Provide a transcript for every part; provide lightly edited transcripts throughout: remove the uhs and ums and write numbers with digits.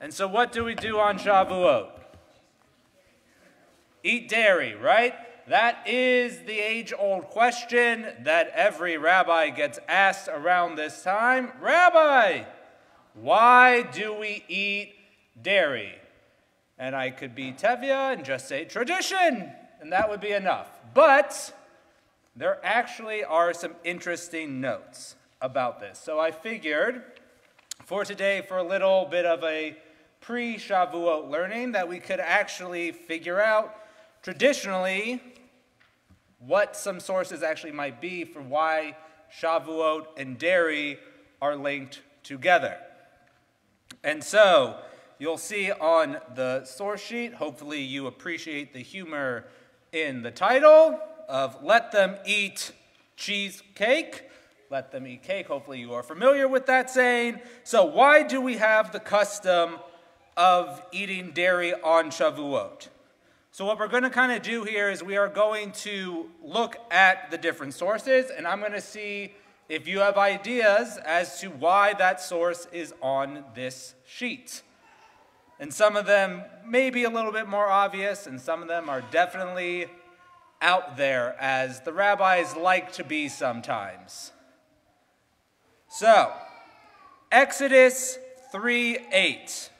And so what do we do on Shavuot? Eat dairy, right? That is the age-old question that every rabbi gets asked around this time. Rabbi, why do we eat dairy? And I could be Tevya and just say tradition, and that would be enough. But there actually are some interesting notes about this. So I figured for today, for a little bit of a pre-Shavuot learning, that we could actually figure out traditionally what some sources actually might be for why Shavuot and dairy are linked together. And so you'll see on the source sheet, hopefully you appreciate the humor in the title of Let Them Eat Cheesecake. Let them eat cake. Hopefully you are familiar with that saying. So why do we have the custom of eating dairy on Shavuot? So what we're going to kind of do here is we are going to look at the different sources, and I'm going to see if you have ideas as to why that source is on this sheet. And some of them may be a little bit more obvious, and some of them are definitely out there, as the rabbis like to be sometimes. So, Exodus 3:8.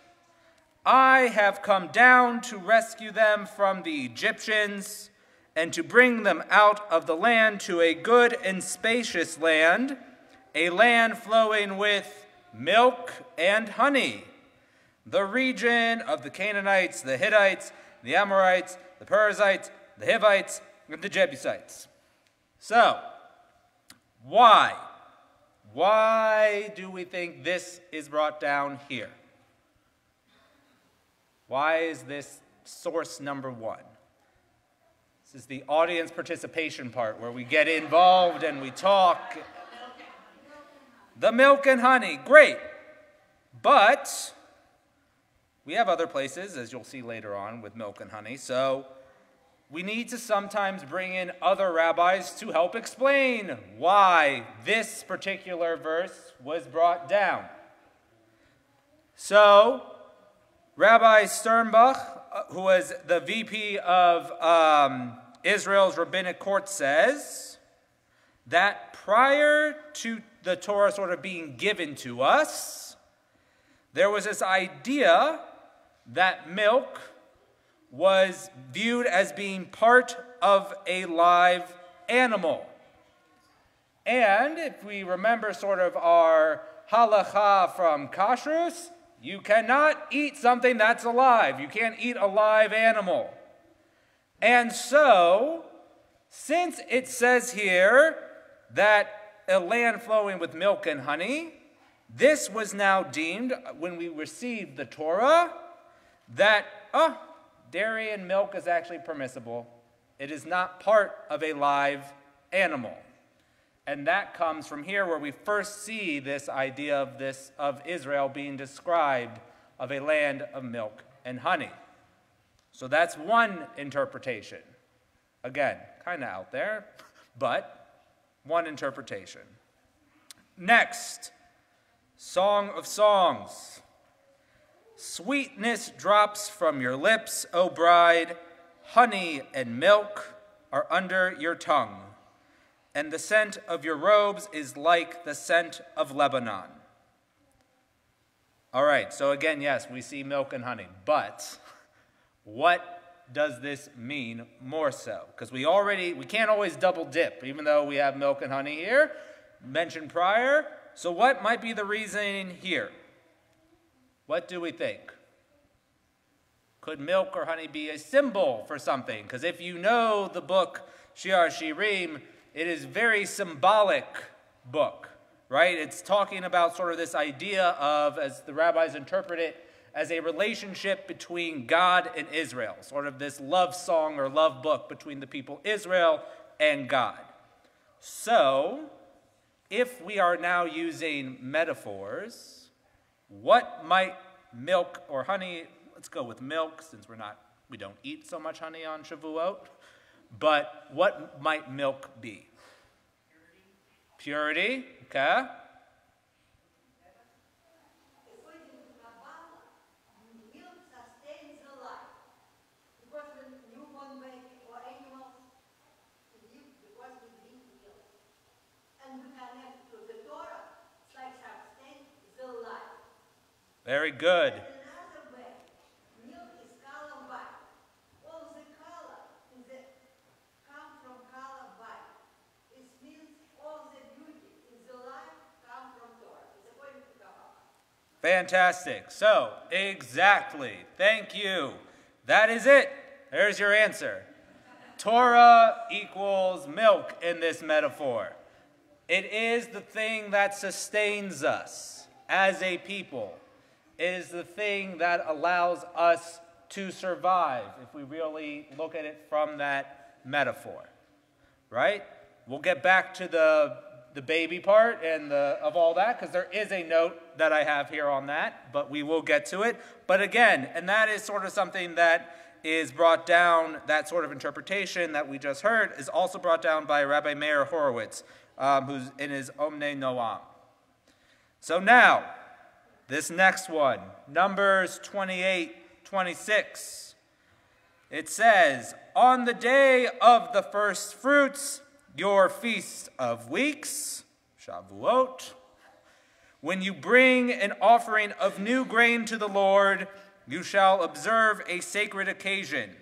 I have come down to rescue them from the Egyptians and to bring them out of the land to a good and spacious land, a land flowing with milk and honey, the region of the Canaanites, the Hittites, the Amorites, the Perizzites, the Hivites, and the Jebusites. So, why? Why do we think this is brought down here? Why is this source number one? This is the audience participation part where we get involved and we talk. The milk and honey, great. But we have other places, as you'll see later on, with milk and honey. So we need to sometimes bring in other rabbis to help explain why this particular verse was brought down. So Rabbi Sternbach, who was the VP of Israel's rabbinic court, says that prior to the Torah sort of being given to us, there was this idea that milk was viewed as being part of a live animal. And if we remember sort of our halacha from kashrus, you cannot eat something that's alive. You can't eat a live animal. And so, since it says here that a land flowing with milk and honey, this was now deemed, when we received the Torah, that, dairy and milk is actually permissible. It is not part of a live animal. And that comes from here where we first see this idea of Israel being described of a land of milk and honey. So that's one interpretation. Again, kind of out there, but one interpretation. Next, Song of Songs. Sweetness drops from your lips, O bride. Honey and milk are under your tongue. And the scent of your robes is like the scent of Lebanon. All right, so again, yes, we see milk and honey. But what does this mean more so? Because we can't always double dip, even though we have milk and honey here, mentioned prior. So what might be the reasoning here? What do we think? Could milk or honey be a symbol for something? Because if you know the book Shir Shirim, it is a very symbolic book, right? It's talking about sort of this idea of, as the rabbis interpret it, as a relationship between God and Israel, sort of this love song or love book between the people Israel and God. So, if we are now using metaphors, what might milk or honey, let's go with milk since we don't eat so much honey on Shavuot, but what might milk be? Purity, okay. Very good. Another way, milk is color white. What is the color? Is it come from color white? It means all the beauty in the life come from Torah. It's according to Kabbalah. Fantastic. So, exactly. Thank you. That is it. There's your answer. Torah equals milk in this metaphor. It is the thing that sustains us as a people. It is the thing that allows us to survive, if we really look at it from that metaphor. Right? We'll get back to the baby part and of all that, because there is a note that I have here on that, but we will get to it. But again, and that is sort of something that is brought down, that sort of interpretation that we just heard is also brought down by Rabbi Meir Horowitz, who's in his Omne Noam. So now, this next one, Numbers 28:26. It says, on the day of the first fruits, your feast of weeks, Shavuot, when you bring an offering of new grain to the Lord, you shall observe a sacred occasion.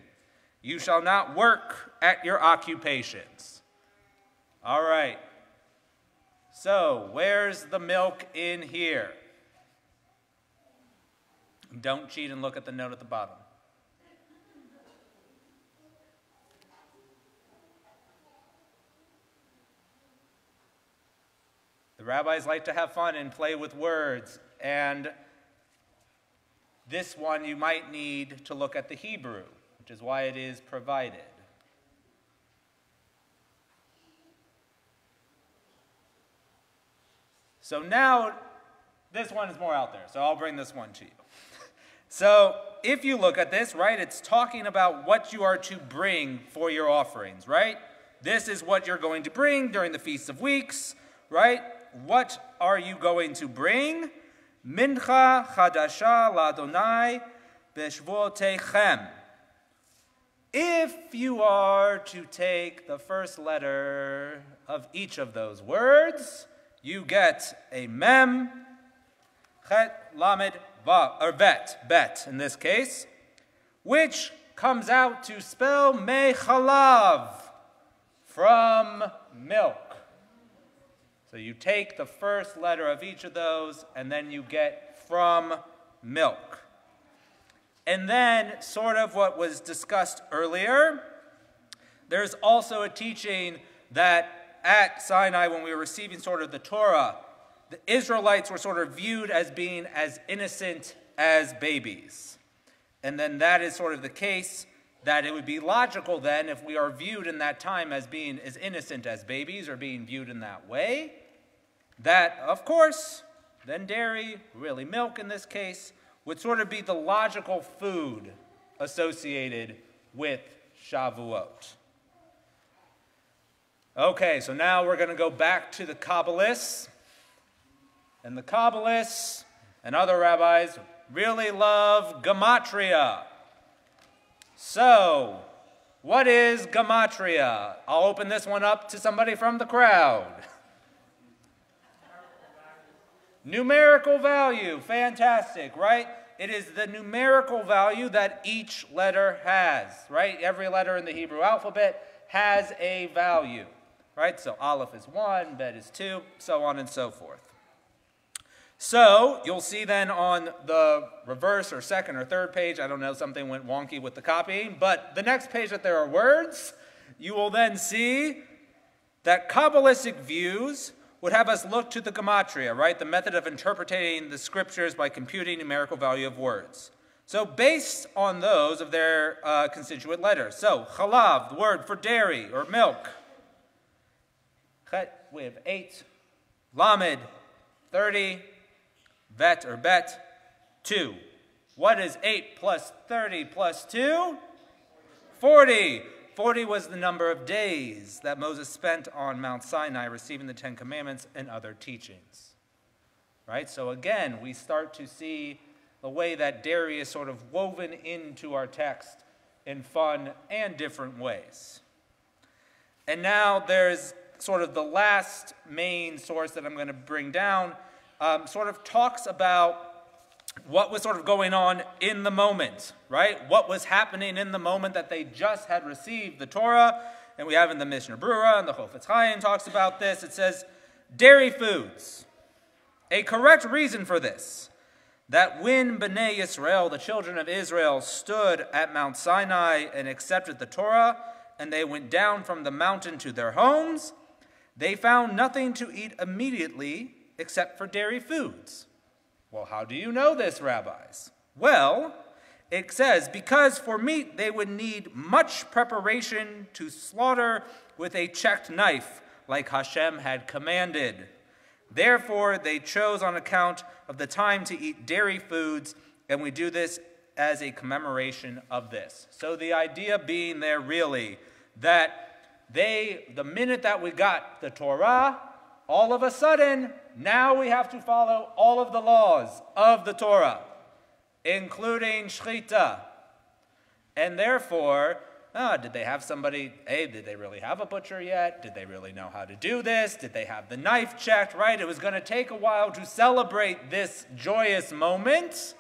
You shall not work at your occupations. All right. So, where's the milk in here? Don't cheat and look at the note at the bottom. The rabbis like to have fun and play with words, and this one you might need to look at the Hebrew, which is why it is provided. So now, this one is more out there, so I'll bring this one to you. So if you look at this, right, it's talking about what you are to bring for your offerings, right? This is what you're going to bring during the Feast of Weeks, right? What are you going to bring? Mincha chadasha ladonai b'shvotechem. If you are to take the first letter of each of those words, you get a mem, chet, lamed, va, or bet in this case, which comes out to spell mechalav, from milk. So you take the first letter of each of those, and then you get from milk. And then, sort of what was discussed earlier, there's also a teaching that at Sinai, when we were receiving sort of the Torah, the Israelites were sort of viewed as being as innocent as babies. And then that is sort of the case that it would be logical then, if we are viewed in that time as being as innocent as babies, or being viewed in that way, that, of course, then dairy, really milk in this case, would sort of be the logical food associated with Shavuot. Okay, so now we're going to go back to the Kabbalists. And the Kabbalists and other rabbis really love Gematria. So, what is Gematria? I'll open this one up to somebody from the crowd. Numerical value, fantastic, right? It is the numerical value that each letter has, right? Every letter in the Hebrew alphabet has a value, right? So Aleph is 1, Bet is 2, so on and so forth. So you'll see then on the reverse or second or third page, I don't know, something went wonky with the copying, but the next page that there are words, you will then see that Kabbalistic views would have us look to the Gematria, right? The method of interpreting the scriptures by computing numerical value of words. So based on those of their constituent letters. So chalav, the word for dairy or milk. Chet, we have 8. Lamed, 30. Bet or bet, 2. What is 8 plus 30 plus 2? 40. 40 was the number of days that Moses spent on Mount Sinai receiving the 10 Commandments and other teachings. Right? So again, we start to see the way that dairy is sort of woven into our text in fun and different ways. And now there's sort of the last main source that I'm going to bring down, sort of talks about what was sort of going on in the moment, right? What was happening in the moment that they just had received the Torah. And we have in the Mishnah Brura, and the Chofetz Chaim talks about this. It says, dairy foods. A correct reason for this, that when Bnei Yisrael, the children of Israel, stood at Mount Sinai and accepted the Torah, and they went down from the mountain to their homes, they found nothing to eat immediately except for dairy foods. Well, how do you know this, rabbis? Well, it says, because for meat they would need much preparation to slaughter with a checked knife, like Hashem had commanded. Therefore, they chose on account of the time to eat dairy foods, and we do this as a commemoration of this. So the idea being there really that the minute that we got the Torah, all of a sudden, now we have to follow all of the laws of the Torah, including shechita. And therefore, did they have somebody, did they really have a butcher yet? Did they really know how to do this? Did they have the knife checked, right? It was going to take a while to celebrate this joyous moment.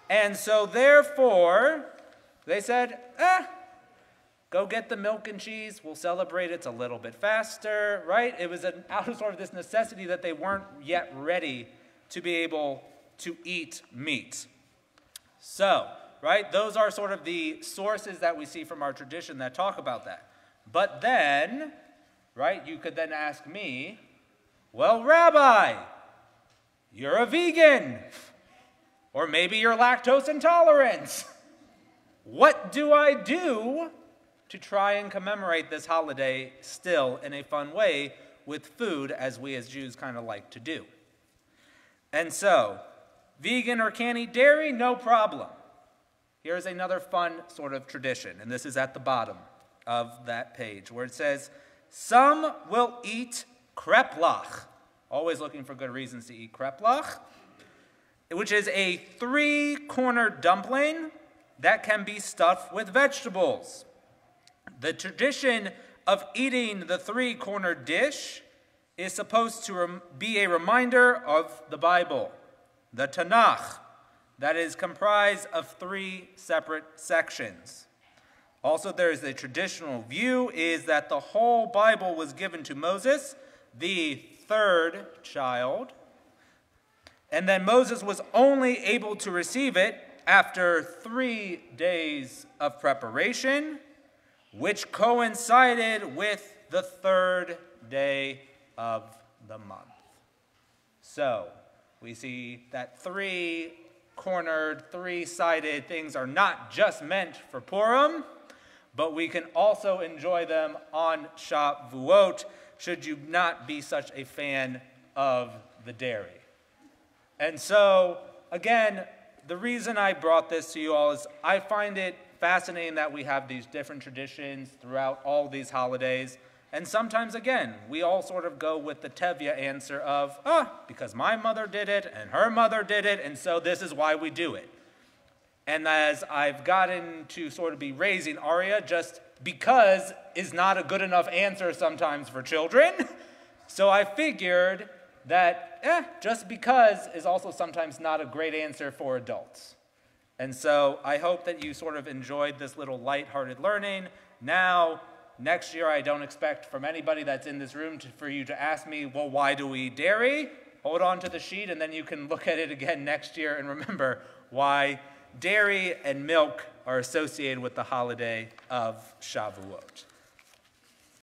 And so therefore, they said, go get the milk and cheese. We'll celebrate it a little bit faster, right? It was out of sort of this necessity that they weren't yet ready to be able to eat meat. So, right, those are sort of the sources that we see from our tradition that talk about that. But then, right, you could then ask me, well, Rabbi, you're a vegan. Or maybe you're lactose intolerant. What do I do to try and commemorate this holiday still in a fun way with food, as we as Jews kind of like to do? And so, vegan or can't eat dairy, no problem. Here's another fun sort of tradition, and this is at the bottom of that page, where it says, some will eat kreplach. Always looking for good reasons to eat kreplach, which is a three-cornered dumpling that can be stuffed with vegetables. The tradition of eating the three-cornered dish is supposed to be a reminder of the Bible, the Tanakh, that is comprised of three separate sections. Also, there is a traditional view is that the whole Bible was given to Moses, the third child, and then Moses was only able to receive it after 3 days of preparation, which coincided with the third day of the month. So, we see that three-cornered, three-sided things are not just meant for Purim, but we can also enjoy them on Shavuot, should you not be such a fan of the dairy. And so, again, the reason I brought this to you all is I find it fascinating that we have these different traditions throughout all these holidays. And sometimes, again, we all sort of go with the Tevye answer of, because my mother did it and her mother did it, and so this is why we do it. And as I've gotten to sort of be raising Arya, just because is not a good enough answer sometimes for children. So I figured that just because is also sometimes not a great answer for adults. And so I hope that you sort of enjoyed this little lighthearted learning. Now, next year I don't expect from anybody that's in this room for you to ask me, well, why do we eat dairy? Hold on to the sheet and then you can look at it again next year and remember why dairy and milk are associated with the holiday of Shavuot.